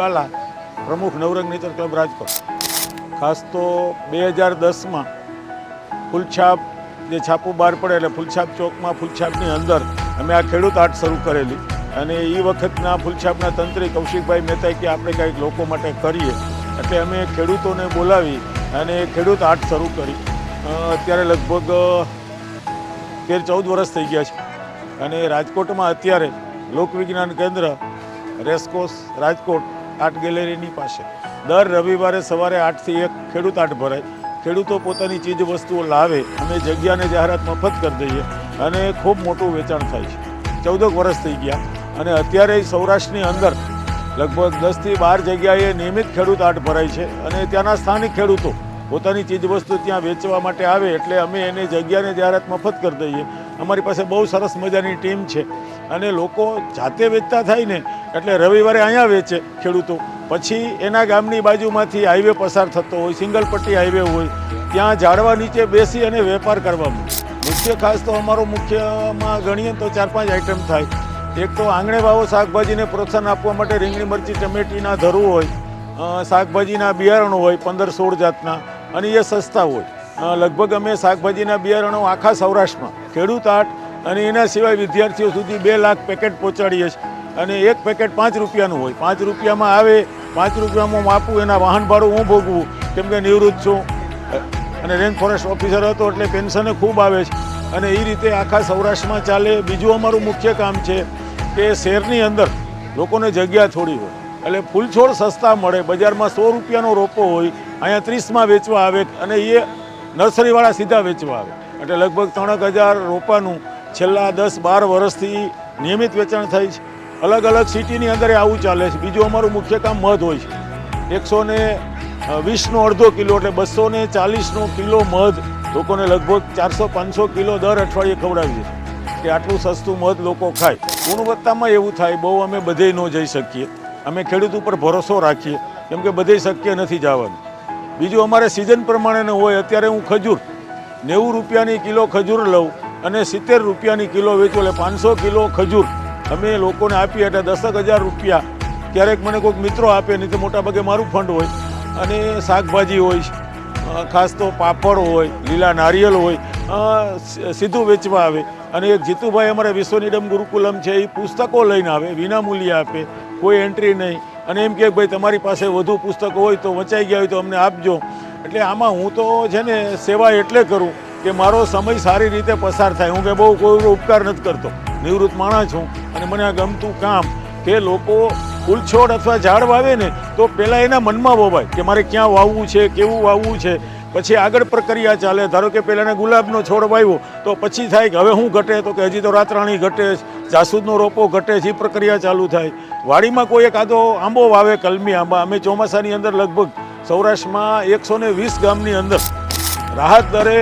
બાલા, પ્રમુખ નવરંગ nature club Rajkot. ખાસ તો 2010માં ફૂલછાપ જે છાપું બહાર પડે એટલે ફૂલછાપ ચોકમાં ફૂલછાપની અંદર અમે આ ખેડૂત આર્ટ શરૂ કરેલી અને એ વખતના ફૂલછાપના તંત્રી કૌશિકભાઈ મહેતાએ કે આપણે કંઈક લોકો માટે કરીએ એટલે અમે ખેડૂતોને બોલાવી અને ખેડૂત આર્ટ શરૂ કરી. અત્યારે લગભગ 13-14 વર્ષ થઈ ગયા છે અને રાજકોટમાં અત્યારે લોકવિજ્ઞાન કેન્દ્ર રેસકોર્સ રાજકોટ આર્ટ ગેલેરીની પાસે દર રવિવારે સવારે 8 થી 1 ખેડૂત આર્ટ ભરાય. ખેડૂતો પોતાની ચીજ વસ્તુઓ લાવે, અમે જગ્યાને જાહેરાત મફત કરી દઈએ અને ખૂબ મોટું વેચાણ થાય છે. 14 વર્ષ થઈ ગયા અને અત્યારે સૌરાષ્ટ્રની અંદર લગભગ 10 થી 12 જગ્યાએ નિયમિત ખેડૂત આર્ટ ભરાય છે અને ત્યાંના સ્થાનિક ખેડૂતો પોતાની ચીજ વસ્તુ ત્યાં વેચવા માટે આવે એટલે અમે એને જગ્યાને જાહેરાત મફત કરી દઈએ. અમારી પાસે બહુ સરસ મજાની ટીમ છે અને લોકો જાતે વેચતા થાય ને એટલે રવિવારે અહીંયા વેચે ખેડૂતો, પછી એના ગામની બાજુમાંથી હાઈવે પસાર થતો હોય, સિંગલ પટ્ટી હાઈવે હોય, ત્યાં ઝાડવા નીચે બેસી અને વેપાર કરવામાં. મુખ્ય ખાસ તો અમારો મુખ્યમાં ગણીએ તો 4-5 આઈટમ થાય. એક તો આંગણે વાવો શાકભાજીને પ્રોત્સાહન આપવા માટે રીંગણી મરચી ટમેટીના ધરું હોય, શાકભાજીના બિયારણો હોય 15-16 જાતના અને એ સસ્તા હોય. લગભગ અમે શાકભાજીના બિયારણો આખા સૌરાષ્ટ્રમાં ખેડૂત આર્ટ અને એના સિવાય વિદ્યાર્થીઓ સુધી 2 લાખ પેકેટ પહોંચાડીએ છીએ અને એક પેકેટ 5 રૂપિયાનું હોય. 5 રૂપિયામાં આવે, 5 રૂપિયામાં હું આપું, એના વાહન ભાડું હું ભોગવું કેમ કે નિવૃત્ત છું અને રેન્જ ફોરેસ્ટ ઓફિસર હતો એટલે પેન્શને ખૂબ આવે છે અને એ રીતે આખા સૌરાષ્ટ્રમાં ચાલે. બીજું અમારું મુખ્ય કામ છે કે શહેરની અંદર લોકોને જગ્યા થોડી હોય એટલે ફૂલ છોડ સસ્તા મળે. બજારમાં 100 રૂપિયાનો રોપો હોય, અહીંયા 30માં વેચવા આવે અને એ નર્સરીવાળા સીધા વેચવા આવે એટલે લગભગ 3,000 રોપાનું છેલ્લા 10-12 વર્ષથી નિયમિત વેચાણ થાય છે. અલગ અલગ સિટીની અંદર આવું ચાલે છે. બીજું અમારું મુખ્ય કામ મધ હોય છે. 120નો અડધો કિલો એટલે 240નો કિલો મધ લોકોને લગભગ 400-500 કિલો દર અઠવાડિયે ખવડાવીએ છીએ કે આટલું સસ્તું મધ લોકો ખાય. ગુણવત્તામાં એવું થાય બહુ અમે બધે ન જઈ શકીએ, અમે ખેડૂત ઉપર ભરોસો રાખીએ કેમ કે બધે શક્ય નથી જવાનું. બીજું અમારે સિઝન પ્રમાણેનું હોય. અત્યારે હું ખજૂર 90 રૂપિયાની કિલો ખજૂર લઉં અને 70 રૂપિયાની કિલો વેચું એટલે 500 કિલો ખજૂર અમે લોકોને આપીએ એટલે 10,000 રૂપિયા. ક્યારેક મને કોઈક મિત્રો આપે, નહીં તો મોટાભાગે મારું ફંડ હોય. અને શાકભાજી હોય, ખાસ તો પાપડ હોય, લીલા નારિયેલ હોય, સીધું વેચવા આવે. અને એક જીતુભાઈ અમારે વિશ્વનિડમ ગુરુકુલમ છે, એ પુસ્તકો લઈને આવે, વિનામૂલ્યે આપે, કોઈ એન્ટ્રી નહીં અને એમ કે ભાઈ તમારી પાસે વધુ પુસ્તકો હોય તો વંચાઈ ગયા હોય તો અમને આપજો. એટલે આમાં હું તો છે ને સેવા એટલે કરું કે મારો સમય સારી રીતે પસાર થાય. હું કે બહુ કોઈ ઉપકાર નથી કરતો, નિવૃત્ત માણસ છું અને મને આ ગમતું કામ કે લોકો ફૂલ છોડ અથવા ઝાડ વાવે ને તો પહેલાં એના મનમાં વવાય કે મારે ક્યાં વાવવું છે, કેવું વાવવું છે, પછી આગળ પ્રક્રિયા ચાલે. ધારો કે પહેલાં ગુલાબનો છોડ વાવ્યો તો પછી થાય કે હવે શું ઘટે, તો કે હજી તો રાતરાણી ઘટે, જાસૂદનો રોપો ઘટે, એ પ્રક્રિયા ચાલુ થાય. વાડીમાં કોઈ એક આદો આંબો વાવે, કલમી આંબા. અમે ચોમાસાની અંદર લગભગ સૌરાષ્ટ્રમાં 120 ગામની અંદર રાહત દરે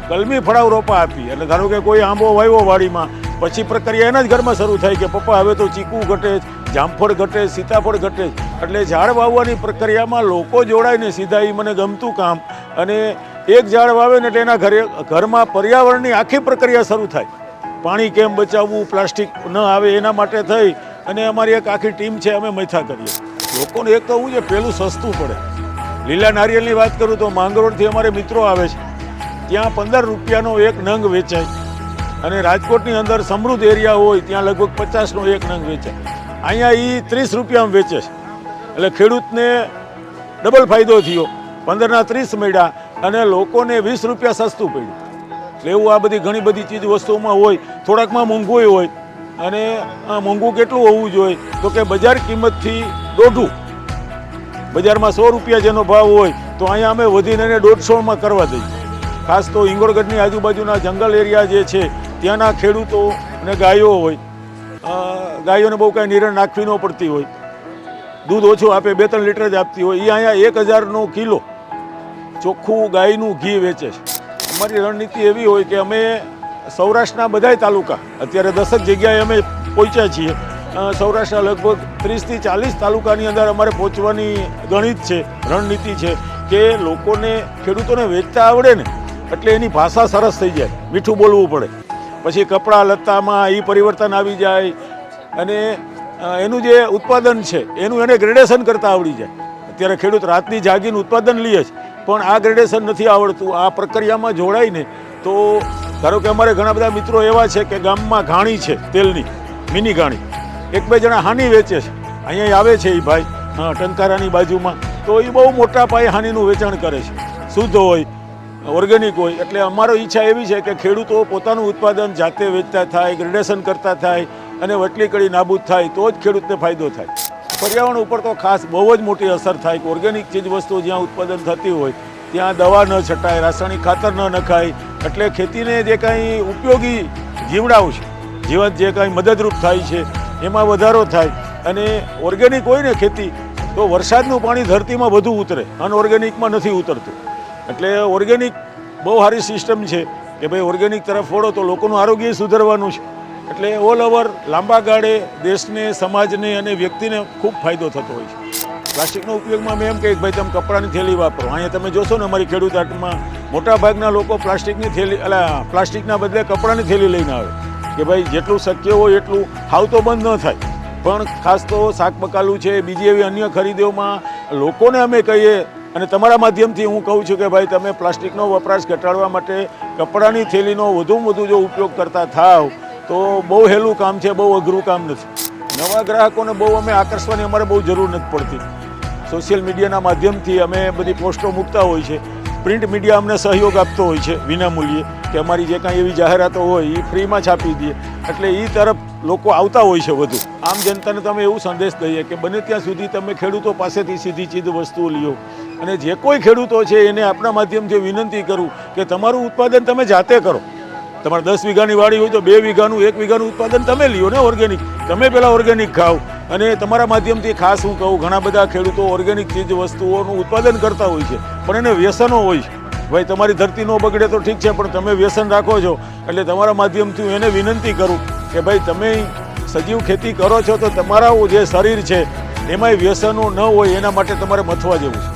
કલમી ફળાવ રોપા આપી. એટલે ધારો કે કોઈ આંબો વાવ્યો વાડીમાં, પછી પ્રક્રિયા એના જ ઘરમાં શરૂ થાય કે પપ્પા હવે તો ચીકુ ઘટે, જામફળ ઘટે, સીતાફળ ઘટે. એટલે ઝાડ વાવવાની પ્રક્રિયામાં લોકો જોડાય ને સીધા, એ મને ગમતું કામ. અને એક ઝાડ વાવે ને એટલે એના ઘરમાં પર્યાવરણની આખી પ્રક્રિયા શરૂ થાય. પાણી કેમ બચાવવું, પ્લાસ્ટિક ન આવે એના માટે થઈ અને અમારી એક આખી ટીમ છે, અમે મૈથા કરીએ. લોકોને એક તો એવું છે પહેલું સસ્તું પડે. લીલા નારિયેળની વાત કરું તો માંગરોળથી અમારે મિત્રો આવે છે, ત્યાં 15 રૂપિયાનો એક નંગ વેચાય અને રાજકોટની અંદર સમૃદ્ધ એરિયા હોય ત્યાં લગભગ 50નો એક નંગ વેચાય. અહીંયા એ 30 રૂપિયામાં વેચે છે એટલે ખેડૂતને ડબલ ફાયદો થયો. 15ના 30 મળ્યા અને લોકોને 20 રૂપિયા સસ્તું પડ્યું. એટલે એવું આ બધી ઘણી બધી ચીજ વસ્તુઓમાં હોય. થોડાકમાં મોંઘું હોય અને મોંઘું કેટલું હોવું જોઈએ તો કે બજાર કિંમતથી દોઢું. બજારમાં 100 રૂપિયા જેનો ભાવ હોય તો અહીંયા અમે વધીને 150માં કરવા દઈએ. ખાસ તો હિંગોળગઢની આજુબાજુના જંગલ એરિયા જે છે ત્યાંના ખેડૂતો અને ગાયો હોય, ગાયોને બહુ કાંઈ નિરણ નાખવી ન પડતી હોય, દૂધ ઓછું આપે, 2-3 લીટર જ આપતી હોય, એ અહીંયા 1000નો કિલો ચોખ્ખું ગાયનું ઘી વેચે છે. અમારી રણનીતિ એવી હોય કે અમે સૌરાષ્ટ્રના બધાય તાલુકા અત્યારે 10 જગ્યાએ અમે પહોંચ્યા છીએ. સૌરાષ્ટ્રના લગભગ 30 થી 40 તાલુકાની અંદર અમારે પહોંચવાની ગણિત છે, રણનીતિ છે કે લોકોને, ખેડૂતોને વેચતા આવડે ને એટલે એની ભાષા સરસ થઈ જાય, મીઠું બોલવું પડે. પછી કપડાં લત્તામાં એ પરિવર્તન આવી જાય અને એનું જે ઉત્પાદન છે એનું એને ગ્રેડેશન કરતાં આવડી જાય. અત્યારે ખેડૂત રાતની જાગીને ઉત્પાદન લે છે, પણ આ ગ્રેડેશન નથી આવડતું. આ પ્રક્રિયામાં જોડાઈને તો ધારો કે અમારે ઘણા બધા મિત્રો એવા છે કે ગામમાં ઘાણી છે તેલની, મિની ઘાણી, એક બે જણા હાની વેચે છે. અહીંયા આવે છે એ ભાઈ ટંકારાની બાજુમાં, તો એ બહુ મોટા પાયે હાનીનું વેચાણ કરે છે, શુદ્ધ હોય, ઓર્ગેનિક હોય. એટલે અમારો ઈચ્છા એવી છે કે ખેડૂતો પોતાનું ઉત્પાદન જાતે વેચતા થાય, ગ્રેડેશન કરતા થાય અને વટલી કડી નાબૂદ થાય તો જ ખેડૂતને ફાયદો થાય. પર્યાવરણ ઉપર તો ખાસ બહુ જ મોટી અસર થાય કે ઓર્ગેનિક ચીજ વસ્તુ જ્યાં ઉત્પાદન થતી હોય ત્યાં દવા ન છટાય, રાસાયણિક ખાતર ન નખાય. એટલે ખેતીને જે કાંઈ ઉપયોગી જીવડાઓ છે, જીવન જે કાંઈ મદદરૂપ થાય છે એમાં વધારો થાય. અને ઓર્ગેનિક હોય ને ખેતી તો વરસાદનું પાણી ધરતીમાં વધુ ઉતરે, અનઓર્ગેનિકમાં નથી ઉતરતું. એટલે ઓર્ગેનિક બહુ સારી સિસ્ટમ છે કે ભાઈ ઓર્ગેનિક તરફ વળો તો લોકોનું આરોગ્ય સુધરવાનું છે. એટલે ઓલ ઓવર લાંબા ગાળે દેશને, સમાજને અને વ્યક્તિને ખૂબ ફાયદો થતો હોય છે. પ્લાસ્ટિકનો ઉપયોગમાં મેં એમ કહ્યું કે ભાઈ તમે કપડાની થેલી વાપરો. અહીંયા તમે જોશો ને અમારી ખેડૂત હાટમાં મોટાભાગના લોકો પ્લાસ્ટિકની થેલી પ્લાસ્ટિકના બદલે કપડાની થેલી લઈને આવે કે ભાઈ જેટલું શક્ય હોય એટલું હાવ તો બંધ ન થાય. પણ ખાસ તો શાક બકાલું છે, બીજી એવી અન્ય ખરીદીઓમાં લોકોને અમે કહીએ અને તમારા માધ્યમથી હું કહું છું કે ભાઈ તમે પ્લાસ્ટિકનો વપરાશ ઘટાડવા માટે કપડાની થેલીનો વધુમાં વધુ જો ઉપયોગ કરતા થાવ તો બહુ હેલું કામ છે, બહુ અઘરું કામ નથી. નવા ગ્રાહકોને બહુ અમે આકર્ષવાની અમારે બહુ જરૂર નથી પડતી. સોશિયલ મીડિયાના માધ્યમથી અમે બધી પોસ્ટો મૂકતા હોય છે, પ્રિન્ટ મીડિયા અમને સહયોગ આપતો હોય છે વિનામૂલ્યે કે અમારી જે કાંઈ એવી જાહેરાતો હોય એ ફ્રીમાં છાપી દઈએ. એટલે એ તરફ લોકો આવતા હોય છે વધુ. આમ જનતાને તમે એવું સંદેશ દઈએ કે બને ત્યાં સુધી તમે ખેડૂતો પાસેથી સીધી ચીજ વસ્તુઓ લ્યો. અને જે કોઈ ખેડૂતો છે એને આપણા માધ્યમથી વિનંતી કરું કે તમારું ઉત્પાદન તમે જાતે કરો. તમારે 10 વીઘાની વાડી હોય તો 2 વીઘાનું 1 વીઘાનું ઉત્પાદન તમે લ્યો ને ઓર્ગેનિક. તમે પહેલાં ઓર્ગેનિક ખાઓ. અને તમારા માધ્યમથી ખાસ હું કહું, ઘણા બધા ખેડૂતો ઓર્ગેનિક ચીજ વસ્તુઓનું ઉત્પાદન કરતા હોય છે પણ એને વ્યસનો હોય છે. ભાઈ તમારી ધરતી ન બગડે તો ઠીક છે, પણ તમે વ્યસન રાખો છો. એટલે તમારા માધ્યમથી હું એને વિનંતી કરું કે ભાઈ તમે સજીવ ખેતી કરો છો તો તમારા જે શરીર છે એમાંય વ્યસનો ન હોય એના માટે તમારે મથવા જેવું છે.